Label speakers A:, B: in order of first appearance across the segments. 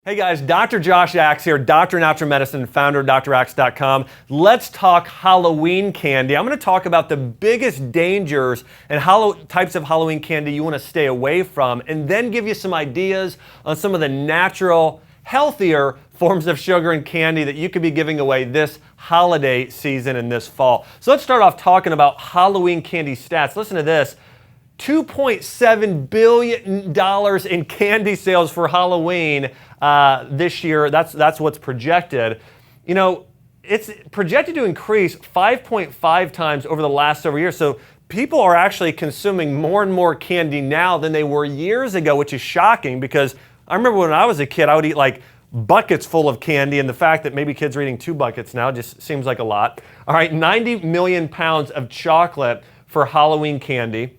A: Hey guys, Dr. Josh Axe here, Doctor of Natural Medicine, founder of draxe.com. Let's talk Halloween candy. I'm going to talk about the biggest dangers and types of Halloween candy you want to stay away from, and then give you some ideas on some of the natural, healthier forms of sugar and candy that you could be giving away this holiday season and this fall. So let's start off talking about Halloween candy stats. Listen to this. $2.7 billion in candy sales for Halloween this year. That's what's projected. You know, it's projected to increase 5.5 times over the last several years. So people are actually consuming more and more candy now than they were years ago, which is shocking because I remember when I was a kid, I would eat like buckets full of candy, and the fact that maybe kids are eating 2 buckets now just seems like a lot. All right, 90 million pounds of chocolate for Halloween candy.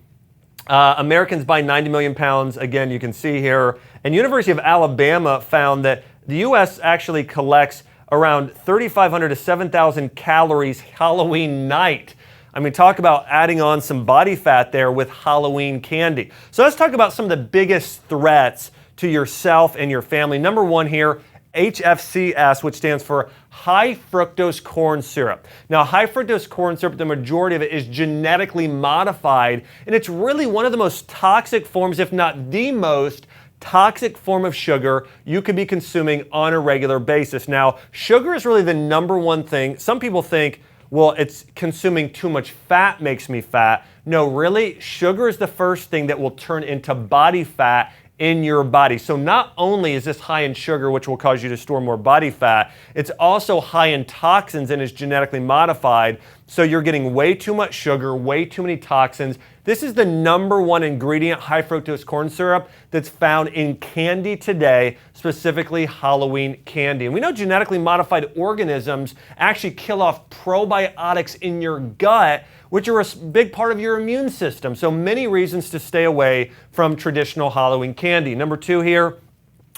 A: Americans buy 90 million pounds, again, you can see here. And University of Alabama found that the U.S. actually collects around 3,500 to 7,000 calories Halloween night. I mean, talk about adding on some body fat there with Halloween candy. So let's talk about some of the biggest threats to yourself and your family. Number one here, HFCS, which stands for high fructose corn syrup. Now, high fructose corn syrup, the majority of it is genetically modified, and it's really one of the most toxic forms, if not the most toxic form of sugar you could be consuming on a regular basis. Now, sugar is really the number one thing. Some people think, well, it's consuming too much fat makes me fat. No, really, sugar is the first thing that will turn into body fat in your body. So not only is this high in sugar, which will cause you to store more body fat, it's also high in toxins and is genetically modified. So you're getting way too much sugar, way too many toxins. This is the number one ingredient, high fructose corn syrup, that's found in candy today, specifically Halloween candy. And we know genetically modified organisms actually kill off probiotics in your gut, which are a big part of your immune system. So many reasons to stay away from traditional Halloween candy. Number two here,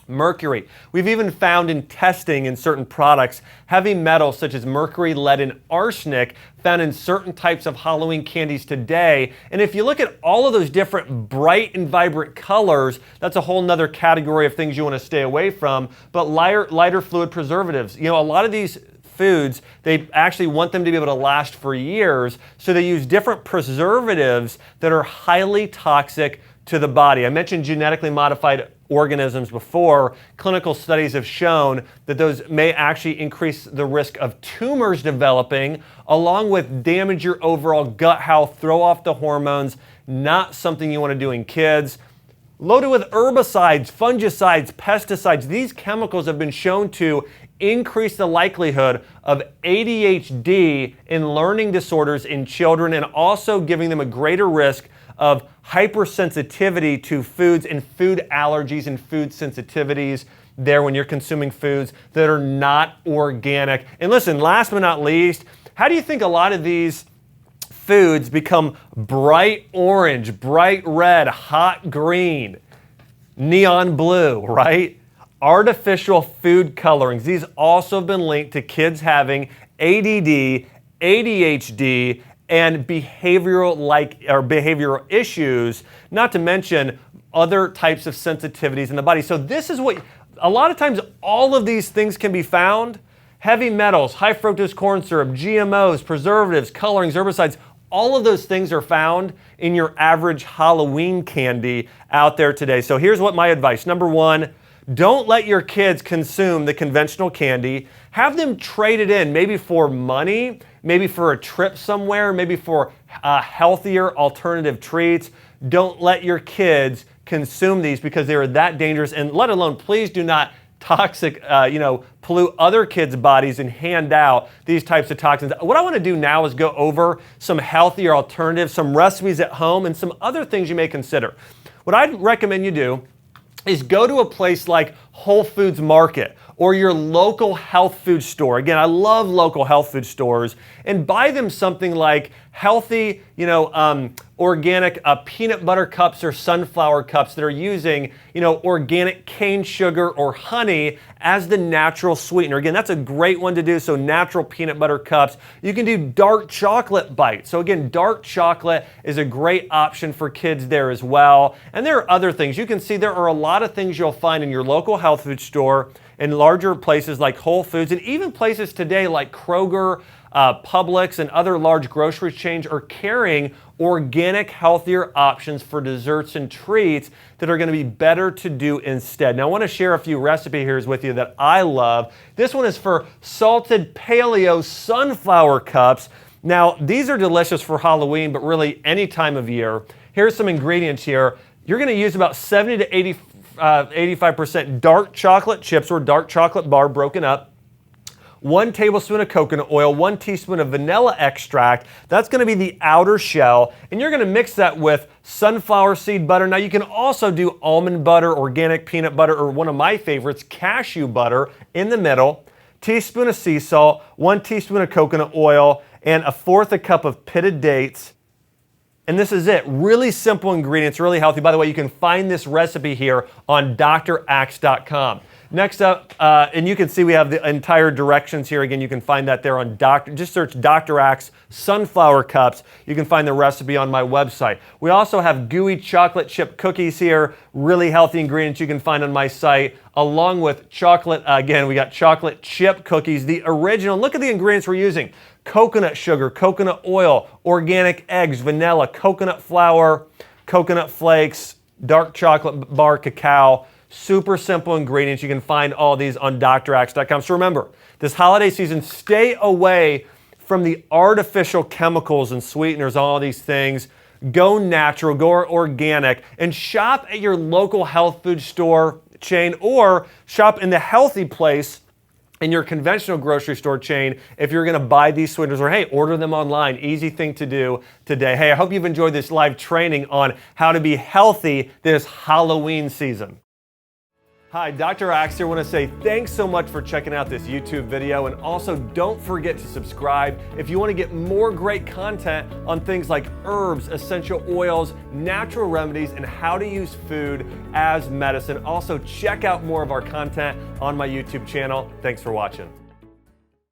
A: mercury. We've even found in testing in certain products heavy metals such as mercury, lead, and arsenic found in certain types of Halloween candies today. And if you look at all of those different bright and vibrant colors, that's a whole nother category of things you want to stay away from. But lighter fluid preservatives. You know, a lot of these foods, they actually want them to be able to last for years, so they use different preservatives that are highly toxic to the body. I mentioned genetically modified organisms before. Clinical studies have shown that those may actually increase the risk of tumors developing, along with damage your overall gut health, throw off the hormones, not something you want to do in kids. Loaded with herbicides, fungicides, pesticides. These chemicals have been shown to increase the likelihood of ADHD and learning disorders in children, and also giving them a greater risk of hypersensitivity to foods and food allergies and food sensitivities there when you're consuming foods that are not organic. And listen, last but not least, how do you think a lot of these foods become bright orange, bright red, hot green, neon blue, right? Artificial food colorings. These also have been linked to kids having ADD, ADHD, and behavioral issues, not to mention other types of sensitivities in the body. So this is what, a lot of times all of these things can be found. Heavy metals, high fructose corn syrup, GMOs, preservatives, colorings, herbicides, all of those things are found in your average Halloween candy out there today. So here's what my advice. Number one, don't let your kids consume the conventional candy. Have them trade it in, maybe for money, maybe for a trip somewhere, maybe for healthier alternative treats. Don't let your kids consume these because they are that dangerous, and let alone, please do not pollute other kids' bodies and hand out these types of toxins. What I want to do now is go over some healthier alternatives, some recipes at home, and some other things you may consider. What I'd recommend you do is go to a place like Whole Foods Market or your local health food store. Again, I love local health food stores, and buy them something like healthy, organic peanut butter cups or sunflower cups that are using, organic cane sugar or honey as the natural sweetener. Again, that's a great one to do. So natural peanut butter cups. You can do dark chocolate bites. So again, dark chocolate is a great option for kids there as well. And there are other things. You can see there are a lot of things you'll find in your local health food store, and larger places like Whole Foods, and even places today like Kroger, Publix, and other large grocery chains are carrying organic, healthier options for desserts and treats that are going to be better to do instead. Now, I want to share a few recipe here with you that I love. This one is for salted paleo sunflower cups. Now, these are delicious for Halloween, but really any time of year. Here's some ingredients here. You're going to use about 70 to 85% dark chocolate chips or dark chocolate bar broken up. 1 tablespoon of coconut oil, 1 teaspoon of vanilla extract. That's going to be the outer shell. And you're going to mix that with sunflower seed butter. Now you can also do almond butter, organic peanut butter, or one of my favorites, cashew butter in the middle. Teaspoon of sea salt, 1 teaspoon of coconut oil, and 1/4 cup of pitted dates. And this is it. Really simple ingredients, really healthy. By the way, you can find this recipe here on draxe.com. Next up, and you can see we have the entire directions here. Again, you can find that there on just search Dr. Axe sunflower cups. You can find the recipe on my website. We also have gooey chocolate chip cookies here, really healthy ingredients you can find on my site, along with chocolate, again, we got chocolate chip cookies, the original. Look at the ingredients we're using. Coconut sugar, coconut oil, organic eggs, vanilla, coconut flour, coconut flakes, dark chocolate bar cacao. Super simple ingredients. You can find all these on draxe.com. So remember, this holiday season, stay away from the artificial chemicals and sweeteners, all these things. Go natural, go organic, and shop at your local health food store chain or shop in the healthy place in your conventional grocery store chain if you're going to buy these sweeteners, or hey, order them online. Easy thing to do today. Hey, I hope you've enjoyed this live training on how to be healthy this Halloween season. Hi, Dr. Axe here. I want to say thanks so much for checking out this YouTube video, and also don't forget to subscribe if you want to get more great content on things like herbs, essential oils, natural remedies, and how to use food as medicine. Also, check out more of our content on my YouTube channel. Thanks for watching.